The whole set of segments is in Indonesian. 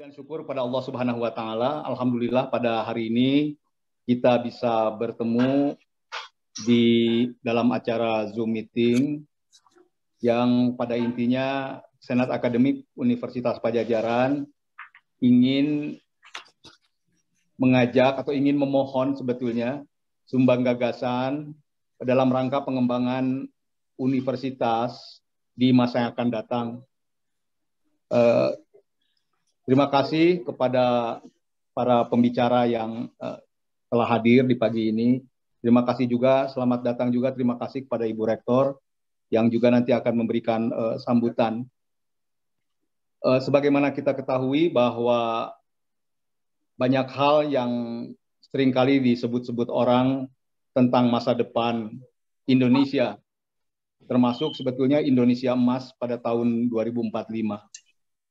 Dan syukur pada Allah Subhanahu wa taala, alhamdulillah pada hari ini kita bisa bertemu di dalam acara Zoom meeting yang pada intinya Senat Akademik Universitas Padjadjaran ingin mengajak atau ingin memohon sebetulnya sumbang gagasan dalam rangka pengembangan universitas di masa yang akan datang. Terima kasih kepada para pembicara yang telah hadir di pagi ini. Terima kasih juga, selamat datang juga, terima kasih kepada Ibu Rektor yang juga nanti akan memberikan sambutan. Sebagaimana kita ketahui bahwa banyak hal yang seringkali disebut-sebut orang tentang masa depan Indonesia, termasuk sebetulnya Indonesia emas pada tahun 2045.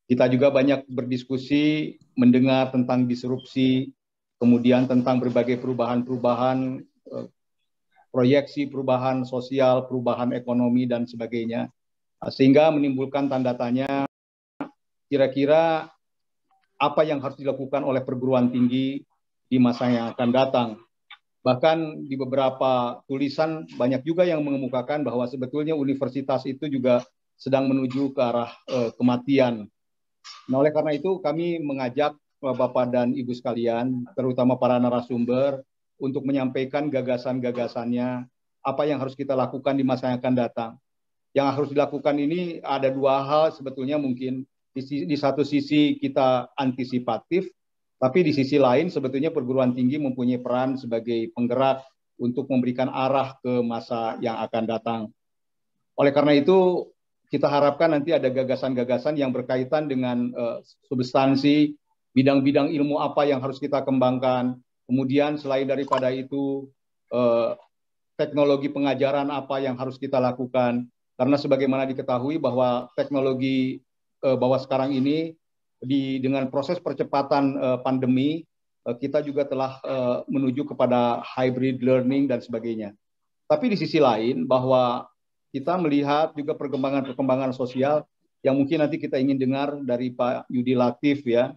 Kita juga banyak berdiskusi, mendengar tentang disrupsi, kemudian tentang berbagai perubahan-perubahan, proyeksi perubahan sosial, perubahan ekonomi, dan sebagainya. Sehingga menimbulkan tanda tanya, kira-kira apa yang harus dilakukan oleh perguruan tinggi di masa yang akan datang. Bahkan di beberapa tulisan banyak juga yang mengemukakan bahwa sebetulnya universitas itu juga sedang menuju ke arah kematian. Nah, oleh karena itu kami mengajak Bapak dan Ibu sekalian, terutama para narasumber, untuk menyampaikan gagasan-gagasannya, apa yang harus kita lakukan di masa yang akan datang. Yang harus dilakukan ini ada dua hal sebetulnya mungkin. Di satu sisi kita antisipatif, tapi di sisi lain sebetulnya perguruan tinggi mempunyai peran sebagai penggerak untuk memberikan arah ke masa yang akan datang. Oleh karena itu, kita harapkan nanti ada gagasan-gagasan yang berkaitan dengan substansi, bidang-bidang ilmu apa yang harus kita kembangkan. Kemudian selain daripada itu, teknologi pengajaran apa yang harus kita lakukan. Karena sebagaimana diketahui bahwa teknologi bahwa sekarang ini dengan proses percepatan pandemi, kita juga telah menuju kepada hybrid learning dan sebagainya. Tapi di sisi lain bahwa kita melihat juga perkembangan sosial yang mungkin nanti kita ingin dengar dari Pak Yudi Latif ya,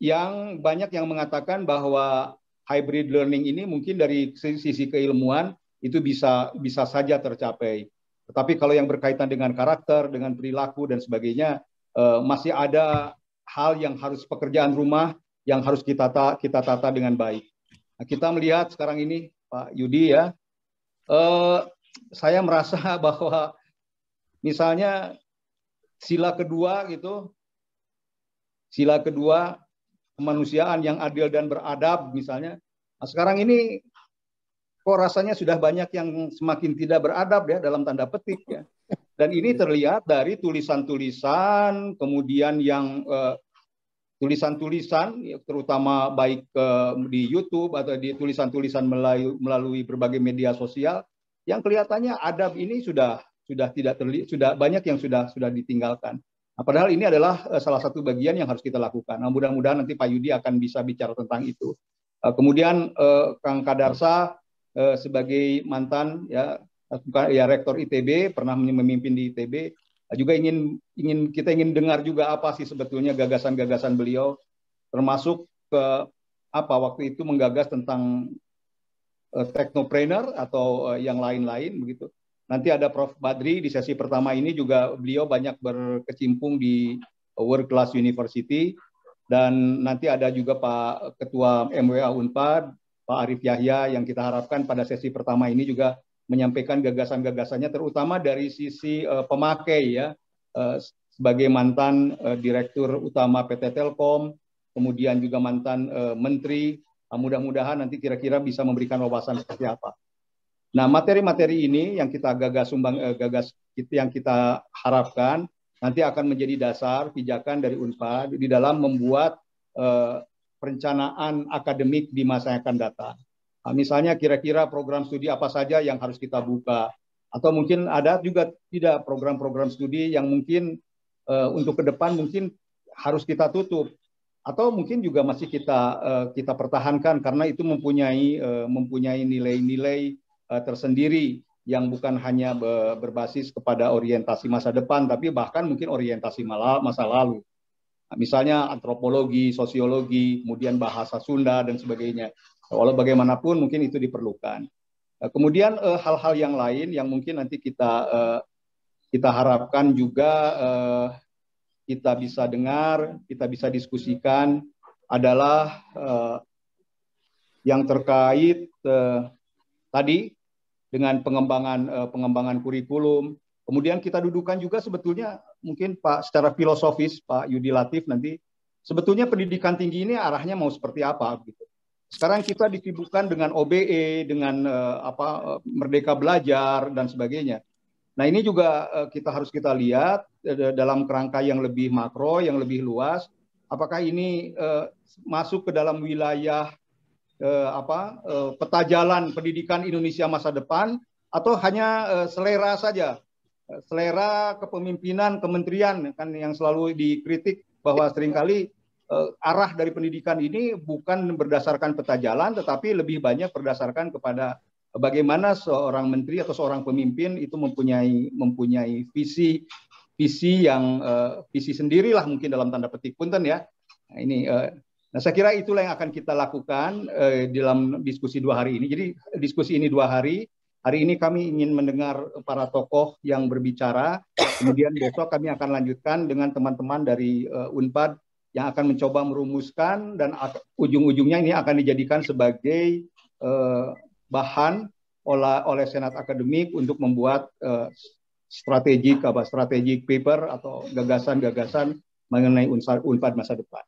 yang banyak yang mengatakan bahwa hybrid learning ini mungkin dari sisi keilmuan itu bisa saja tercapai. Tetapi kalau yang berkaitan dengan karakter, dengan perilaku dan sebagainya, masih ada hal yang harus pekerjaan rumah yang harus kita tata dengan baik. Nah, kita melihat sekarang ini Pak Yudi ya, saya merasa bahwa misalnya sila kedua kemanusiaan yang adil dan beradab misalnya, nah sekarang ini kok rasanya sudah banyak yang semakin tidak beradab ya dalam tanda petik ya. Dan ini terlihat dari tulisan-tulisan, kemudian yang tulisan-tulisan terutama baik di YouTube atau di tulisan-tulisan melalui berbagai media sosial yang kelihatannya adab ini sudah tidak terlihat, sudah banyak yang sudah ditinggalkan. Nah, padahal ini adalah salah satu bagian yang harus kita lakukan. Nah, mudah-mudahan nanti Pak Yudi akan bisa bicara tentang itu. Kemudian Kang Kadarsa sebagai mantan ya rektor ITB, pernah memimpin di ITB, juga kita ingin dengar juga apa sih sebetulnya gagasan-gagasan beliau, termasuk ke apa waktu itu menggagas tentang teknopreneur atau yang lain-lain begitu. Nanti ada Prof. Badri di sesi pertama ini juga beliau banyak berkecimpung di World Class University, dan nanti ada juga Pak Ketua MWA Unpad, Pak Arif Yahya, yang kita harapkan pada sesi pertama ini juga menyampaikan gagasan-gagasannya terutama dari sisi pemakai ya, sebagai mantan Direktur Utama PT Telkom, kemudian juga mantan Menteri. Mudah-mudahan nanti kira-kira bisa memberikan wawasan seperti apa. Nah, materi-materi ini yang kita gagas yang kita harapkan nanti akan menjadi dasar pijakan dari Unpad di dalam membuat perencanaan akademik di masa yang akan datang. Nah, misalnya kira-kira program studi apa saja yang harus kita buka, atau mungkin ada juga tidak program-program studi yang mungkin untuk ke depan mungkin harus kita tutup, atau mungkin juga masih kita pertahankan karena itu mempunyai nilai-nilai tersendiri yang bukan hanya berbasis kepada orientasi masa depan, tapi bahkan mungkin orientasi masa lalu. Misalnya antropologi, sosiologi, kemudian bahasa Sunda dan sebagainya. Walau bagaimanapun mungkin itu diperlukan. Kemudian hal-hal yang lain yang mungkin nanti kita harapkan juga kita bisa dengar, kita bisa diskusikan adalah yang terkait tadi dengan pengembangan kurikulum. Kemudian kita dudukan juga sebetulnya mungkin Pak secara filosofis Pak Yudi Latif nanti sebetulnya pendidikan tinggi ini arahnya mau seperti apa gitu. Sekarang kita disibukkan dengan OBE, dengan Merdeka Belajar dan sebagainya. Nah ini juga harus kita lihat dalam kerangka yang lebih makro, yang lebih luas. Apakah ini masuk ke dalam wilayah peta jalan pendidikan Indonesia masa depan atau hanya selera saja? Selera kepemimpinan kementerian kan yang selalu dikritik bahwa seringkali arah dari pendidikan ini bukan berdasarkan peta jalan tetapi lebih banyak berdasarkan kepada bagaimana seorang menteri atau seorang pemimpin itu mempunyai visi yang visi sendirilah mungkin dalam tanda petik punten ya. Nah saya kira itulah yang akan kita lakukan dalam diskusi 2 hari ini. Jadi diskusi ini 2 hari. Hari ini kami ingin mendengar para tokoh yang berbicara, kemudian besok kami akan lanjutkan dengan teman-teman dari Unpad yang akan mencoba merumuskan dan ujung-ujungnya ini akan dijadikan sebagai bahan oleh Senat Akademik untuk membuat strategic paper atau gagasan-gagasan mengenai Unpad masa depan.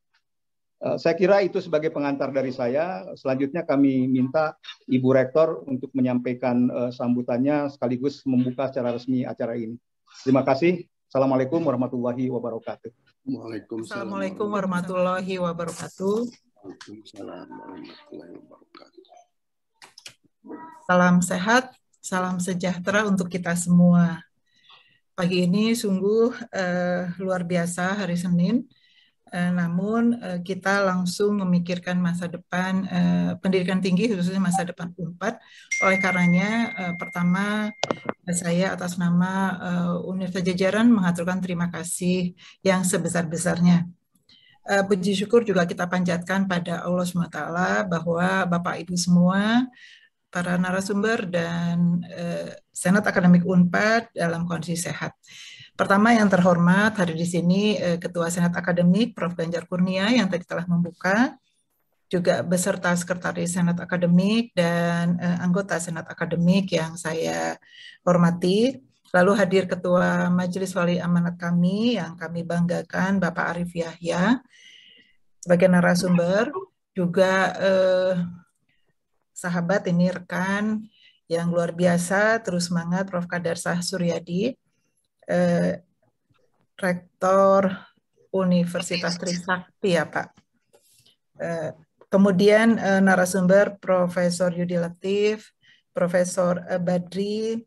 Saya kira itu sebagai pengantar dari saya. Selanjutnya kami minta Ibu Rektor untuk menyampaikan sambutannya sekaligus membuka secara resmi acara ini. Terima kasih. Assalamualaikum warahmatullahi wabarakatuh. Assalamualaikum warahmatullahi wabarakatuh. Salam sehat, salam sejahtera untuk kita semua. Pagi ini sungguh luar biasa hari Senin. Namun kita langsung memikirkan masa depan pendidikan tinggi khususnya masa depan Unpad. Oleh karenanya pertama saya atas nama Universitas Jajaran mengaturkan terima kasih yang sebesar-besarnya. Puji syukur juga kita panjatkan pada Allah SWT bahwa Bapak Ibu semua, para narasumber dan Senat Akademik Unpad dalam kondisi sehat. Pertama yang terhormat hari di sini Ketua Senat Akademik Prof. Ganjar Kurnia yang tadi telah membuka, juga beserta Sekretaris Senat Akademik dan anggota Senat Akademik yang saya hormati. Lalu hadir Ketua Majelis Wali Amanat kami yang kami banggakan Bapak Arif Yahya sebagai narasumber, juga sahabat ini rekan yang luar biasa terus semangat Prof. Kadarsah Suryadi, Rektor Universitas Trisakti ya Pak. Kemudian narasumber Profesor Yudi Latif, Profesor Badri,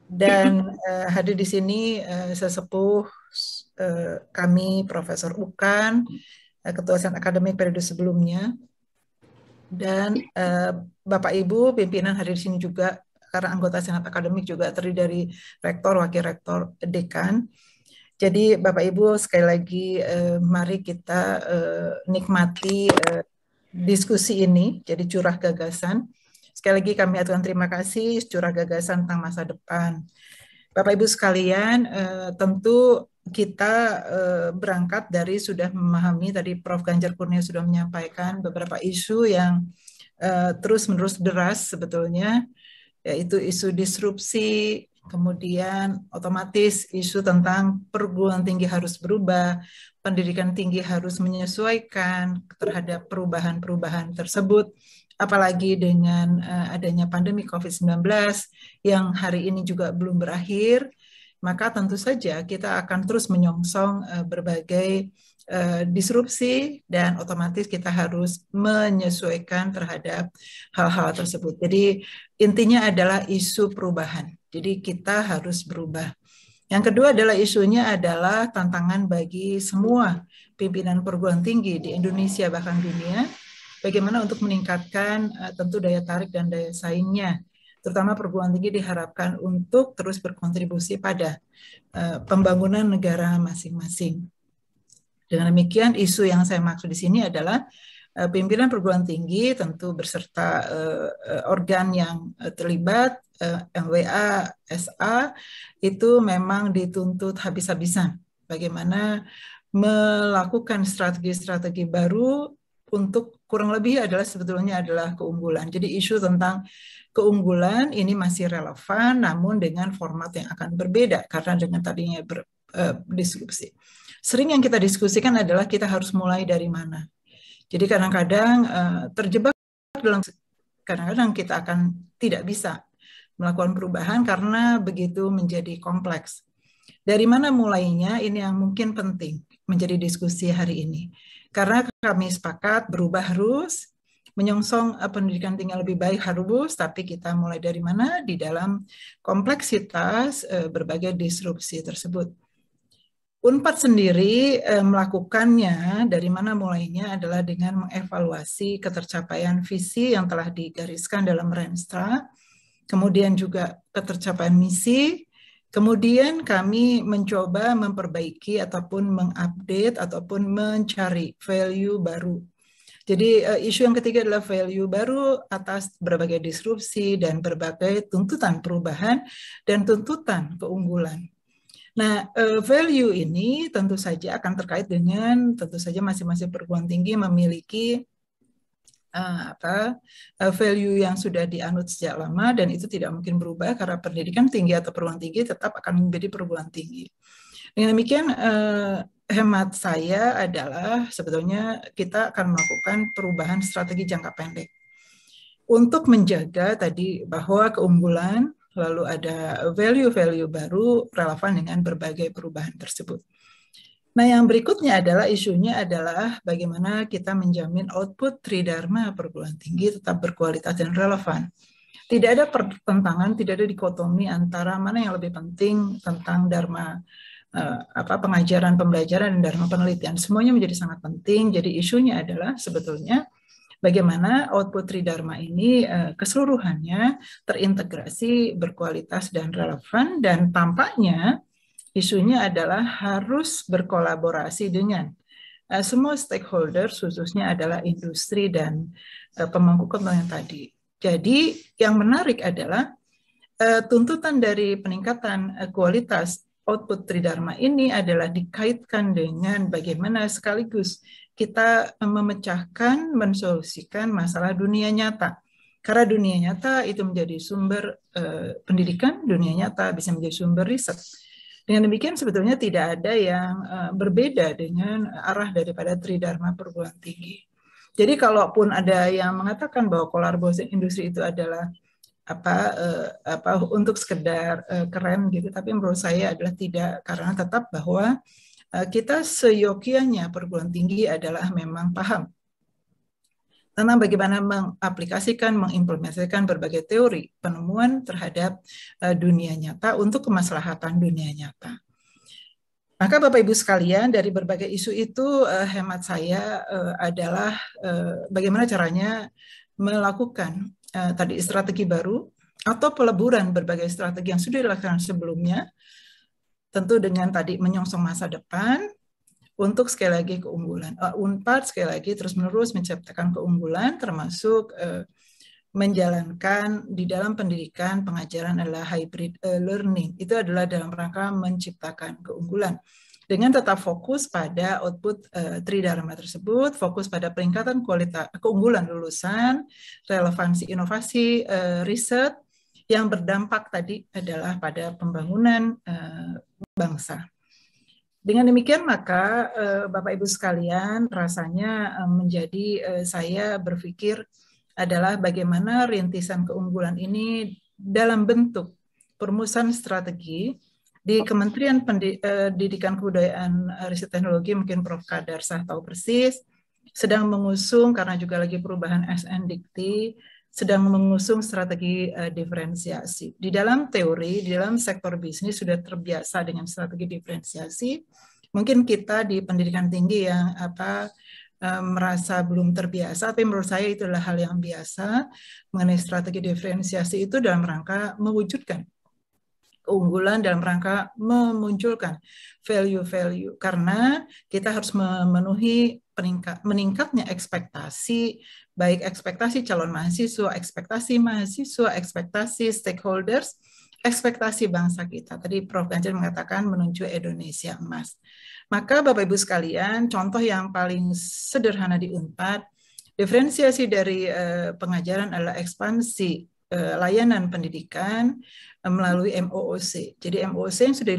dan hadir di sini sesepuh kami Profesor Ukan, Ketua Senat Akademik periode sebelumnya, dan Bapak Ibu pimpinan hadir di sini juga karena anggota Senat Akademik juga terdiri dari Rektor, Wakil Rektor, Dekan. Jadi Bapak Ibu sekali lagi mari kita nikmati diskusi ini, jadi curah gagasan. Sekali lagi kami aturkan terima kasih, curah gagasan tentang masa depan. Bapak Ibu sekalian, tentu kita berangkat dari sudah memahami, tadi Prof. Ganjar Kurnia sudah menyampaikan beberapa isu yang terus-menerus deras sebetulnya, yaitu isu disrupsi, kemudian otomatis isu tentang perguruan tinggi harus berubah, pendidikan tinggi harus menyesuaikan terhadap perubahan-perubahan tersebut, apalagi dengan adanya pandemi COVID-19 yang hari ini juga belum berakhir, maka tentu saja kita akan terus menyongsong berbagai disrupsi dan otomatis kita harus menyesuaikan terhadap hal-hal tersebut. Jadi intinya adalah isu perubahan. Jadi kita harus berubah. Yang kedua adalah isunya adalah tantangan bagi semua pimpinan perguruan tinggi di Indonesia bahkan dunia, bagaimana untuk meningkatkan tentu daya tarik dan daya saingnya, terutama perguruan tinggi diharapkan untuk terus berkontribusi pada pembangunan negara masing-masing. Dengan demikian, isu yang saya maksud di sini adalah pimpinan perguruan tinggi tentu beserta organ yang terlibat, MWA, SA, itu memang dituntut habis-habisan. Bagaimana melakukan strategi-strategi baru untuk kurang lebih adalah sebetulnya adalah keunggulan. Jadi isu tentang keunggulan ini masih relevan, namun dengan format yang akan berbeda karena dengan tadinya berdiskusi. Sering yang kita diskusikan adalah kita harus mulai dari mana. Jadi kadang-kadang terjebak dalam, kadang-kadang kita akan tidak bisa melakukan perubahan karena begitu menjadi kompleks. Dari mana mulainya ini yang mungkin penting menjadi diskusi hari ini. Karena kami sepakat berubah harus, menyongsong pendidikan tinggi lebih baik harus, tapi kita mulai dari mana? Di dalam kompleksitas berbagai disrupsi tersebut. UNPAD sendiri melakukannya dari mana mulainya adalah dengan mengevaluasi ketercapaian visi yang telah digariskan dalam Renstra, kemudian juga ketercapaian misi, kemudian kami mencoba memperbaiki ataupun mengupdate ataupun mencari value baru. Jadi isu yang ketiga adalah value baru atas berbagai disrupsi dan berbagai tuntutan perubahan dan tuntutan keunggulan. Nah, value ini tentu saja akan terkait dengan tentu saja masing-masing perguruan tinggi memiliki value yang sudah dianut sejak lama dan itu tidak mungkin berubah karena pendidikan tinggi atau perguruan tinggi tetap akan menjadi perguruan tinggi. Dengan demikian, hemat saya adalah sebetulnya kita akan melakukan perubahan strategi jangka pendek untuk menjaga tadi bahwa keunggulan lalu ada value-value baru relevan dengan berbagai perubahan tersebut. Nah, yang berikutnya adalah isunya adalah bagaimana kita menjamin output Tridharma perguruan tinggi tetap berkualitas dan relevan. Tidak ada pertentangan, tidak ada dikotomi antara mana yang lebih penting tentang dharma pengajaran, pembelajaran, dan dharma penelitian. Semuanya menjadi sangat penting. Jadi isunya adalah sebetulnya bagaimana output Tridharma ini keseluruhannya terintegrasi, berkualitas, dan relevan, dan tampaknya isunya adalah harus berkolaborasi dengan semua stakeholder, khususnya adalah industri dan pemangku kepentingan tadi. Jadi yang menarik adalah tuntutan dari peningkatan kualitas output Tridharma ini adalah dikaitkan dengan bagaimana sekaligus kita memecahkan, mensolusikan masalah dunia nyata. Karena dunia nyata itu menjadi sumber pendidikan, dunia nyata bisa menjadi sumber riset. Dengan demikian sebetulnya tidak ada yang berbeda dengan arah daripada Tridharma perguruan tinggi. Jadi kalaupun ada yang mengatakan bahwa kolaborasi industri itu adalah untuk sekedar keren gitu, tapi menurut saya adalah tidak, karena tetap bahwa kita seyogianya perguruan tinggi adalah memang paham tentang bagaimana mengaplikasikan, mengimplementasikan berbagai teori penemuan terhadap dunia nyata untuk kemaslahatan dunia nyata. Maka Bapak Ibu sekalian, dari berbagai isu itu hemat saya adalah bagaimana caranya melakukan tadi strategi baru atau peleburan berbagai strategi yang sudah dilakukan sebelumnya, tentu dengan tadi menyongsong masa depan untuk sekali lagi keunggulan. UNPAD sekali lagi terus-menerus menciptakan keunggulan termasuk menjalankan di dalam pendidikan pengajaran adalah hybrid learning. Itu adalah dalam rangka menciptakan keunggulan. Dengan tetap fokus pada output Tridharma tersebut, fokus pada peningkatan kualitas keunggulan lulusan, relevansi inovasi riset yang berdampak tadi adalah pada pembangunan bangsa. Dengan demikian maka Bapak Ibu sekalian rasanya menjadi saya berpikir adalah bagaimana rintisan keunggulan ini dalam bentuk perumusan strategi di Kementerian Pendidikan Kebudayaan Riset Teknologi, mungkin Prof. Kadarsah tahu persis, sedang mengusung karena juga lagi perubahan SNDikti, sedang mengusung strategi diferensiasi. Di dalam teori, di dalam sektor bisnis sudah terbiasa dengan strategi diferensiasi. Mungkin kita di pendidikan tinggi yang merasa belum terbiasa, tapi menurut saya itu adalah hal yang biasa mengenai strategi diferensiasi itu dalam rangka mewujudkan keunggulan dalam rangka memunculkan value-value, karena kita harus memenuhi meningkatnya ekspektasi, baik ekspektasi calon mahasiswa, ekspektasi stakeholders, ekspektasi bangsa kita. Tadi Prof. Ganjar mengatakan menuju Indonesia emas. Maka Bapak Ibu sekalian, contoh yang paling sederhana di UNPAD, diferensiasi dari pengajaran adalah ekspansi layanan pendidikan melalui MOOC. Jadi MOOC yang sudah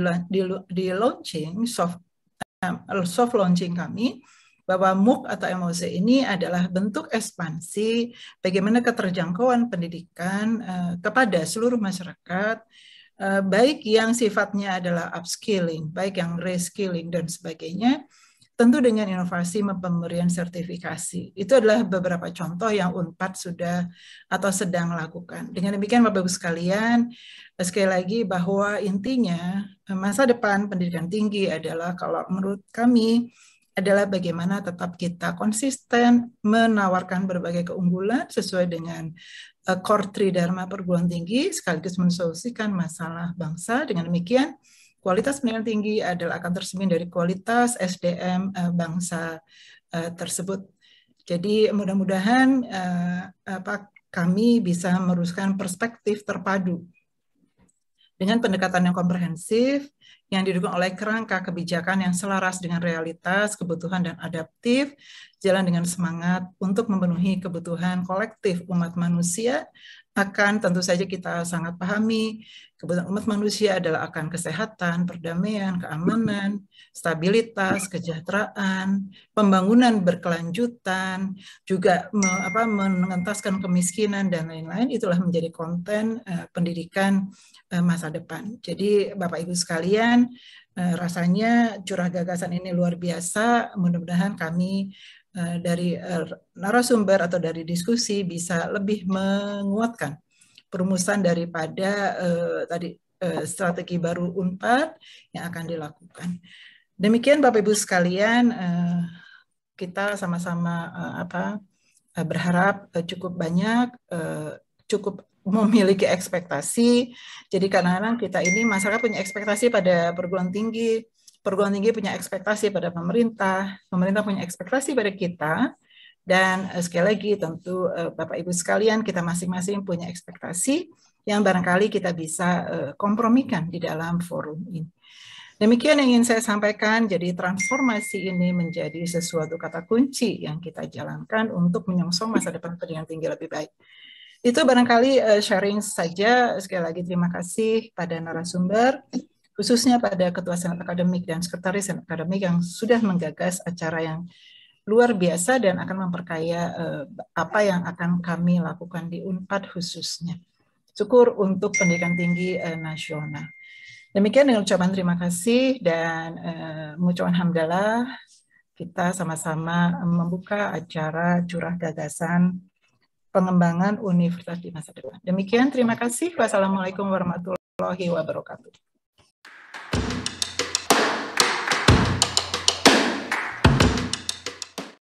di launching, soft launching kami, bahwa MOOC atau MOOC ini adalah bentuk ekspansi bagaimana keterjangkauan pendidikan kepada seluruh masyarakat, baik yang sifatnya adalah upskilling, baik yang reskilling dan sebagainya, tentu dengan inovasi pemberian sertifikasi. Itu adalah beberapa contoh yang UNPAD sudah atau sedang lakukan. Dengan demikian Bapak Ibu sekalian, sekali lagi bahwa intinya masa depan pendidikan tinggi adalah, kalau menurut kami, adalah bagaimana tetap kita konsisten menawarkan berbagai keunggulan sesuai dengan core tridharma perguruan tinggi, sekaligus mensolusikan masalah bangsa. Dengan demikian, kualitas pendidikan tinggi adalah akan tercermin dari kualitas SDM bangsa tersebut. Jadi mudah-mudahan kami bisa merumuskan perspektif terpadu dengan pendekatan yang komprehensif, yang didukung oleh kerangka kebijakan yang selaras dengan realitas, kebutuhan, dan adaptif, jalan dengan semangat untuk memenuhi kebutuhan kolektif umat manusia. Akan tentu saja kita sangat pahami kebutuhan umat manusia adalah akan kesehatan, perdamaian, keamanan, stabilitas, kesejahteraan, pembangunan berkelanjutan, juga mengentaskan kemiskinan dan lain-lain. Itulah menjadi konten pendidikan masa depan. Jadi Bapak Ibu sekalian, rasanya curah gagasan ini luar biasa. Mudah-mudahan kami dari narasumber atau dari diskusi bisa lebih menguatkan perumusan daripada tadi strategi baru UNPAD yang akan dilakukan. Demikian Bapak Ibu sekalian, kita sama-sama berharap cukup banyak, cukup memiliki ekspektasi. Jadi kadang-kadang kita ini masyarakat punya ekspektasi pada perguruan tinggi punya ekspektasi pada pemerintah punya ekspektasi pada kita, dan sekali lagi tentu Bapak Ibu sekalian, kita masing-masing punya ekspektasi yang barangkali kita bisa kompromikan di dalam forum ini. Demikian yang ingin saya sampaikan. Jadi transformasi ini menjadi sesuatu kata kunci yang kita jalankan untuk menyongsong masa depan pendidikan tinggi lebih baik. Itu barangkali sharing saja. Sekali lagi terima kasih pada narasumber, khususnya pada Ketua Senat Akademik dan Sekretaris Senat Akademik yang sudah menggagas acara yang luar biasa dan akan memperkaya apa yang akan kami lakukan di UNPAD khususnya. Syukur untuk pendidikan tinggi nasional. Demikian dengan ucapan terima kasih dan mengucapkan hamdalah, kita sama-sama membuka acara curah gagasan pengembangan universitas di masa depan. Demikian, terima kasih. Wassalamualaikum warahmatullahi wabarakatuh.